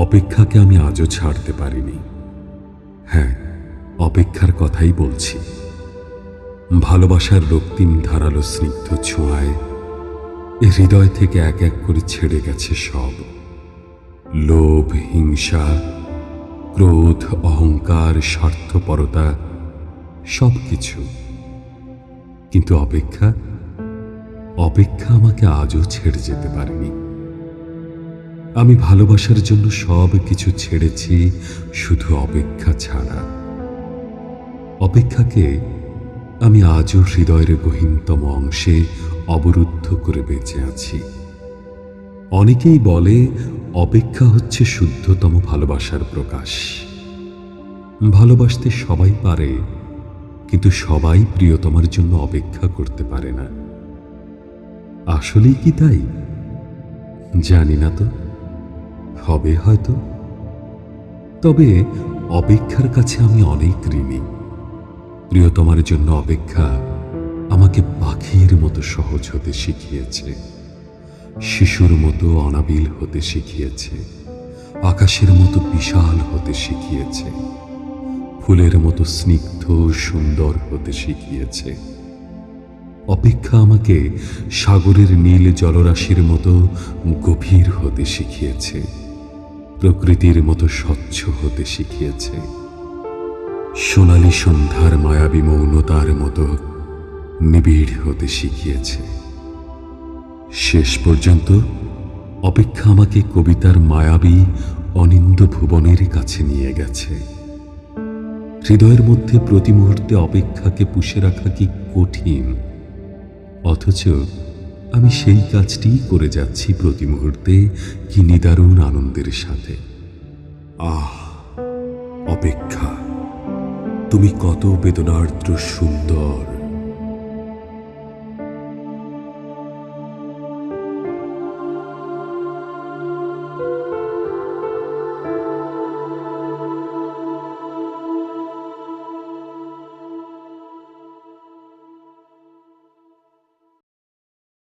অপেক্ষাকে আমি আজও ছাড়তে পারিনি। হ্যাঁ, অপেক্ষার কথাই বলছি। ভালোবাসার রক্তিম ধারালো স্নিগ্ধ ছোঁয়ায় এ হৃদয় থেকে এক এক করে ছেড়ে গেছে সব লোভ, হিংসা, ক্রোধ, অহংকার, স্বার্থপরতা, সবকিছু। কিন্তু অপেক্ষা অপেক্ষা আমাকে আজও ছেড়ে যেতে পারেনি। আমি ভালোবাসার জন্য সব কিছু ছেড়েছি, শুধু অপেক্ষা ছাড়া। অপেক্ষাকে আমি আজও হৃদয়ের গহীনতম অংশে অবরুদ্ধ করে বেঁচে আছি। অনেকেই বলে অপেক্ষা হচ্ছে শুদ্ধতম ভালোবাসার প্রকাশ। ভালোবাসতে সবাই পারে, কিন্তু সবাই প্রিয়তমার জন্য অপেক্ষা করতে পারে না। আসলেই কি তাই? জানি না তো, হবে হয়তো। তবে অপেক্ষার কাছে আমি অনেক ঋণী। প্রিয়তমার জন্য অপেক্ষা আমাকে পাখির মতো সহজ হতে শিখিয়েছে, শিশুর মতো অনাবিল হতে শিখিয়েছে, আকাশের মতো বিশাল হতে শিখিয়েছে, ফুলের মতো স্নিগ্ধ সুন্দর হতে শিখিয়েছে। অপেক্ষা আমাকে সাগরের নীল জলরাশির মতো গভীর হতে শিখিয়েছে, প্রকৃতির মতো স্বচ্ছ হতে শিখিয়েছে, সোনালি সন্ধ্যার মায়াবী মৌনতার মতো নিবিড় হতে শিখিয়েছে। শেষ পর্যন্ত অপেক্ষা আমাকে কবিতার মায়াবী অনিন্দ ভুবনের কাছে নিয়ে গেছে। হৃদয়ের মধ্যে প্রতি মুহূর্তে অপেক্ষাকে পুষে রাখা কি কঠিন, অথচ আমি সেই কাজটিই করে যাচ্ছি প্রতি মুহূর্তে, কি নিদারুণ আনন্দের সাথে। আহ, অপেক্ষা, তুমি কত বেদনার্দ্র সুন্দর,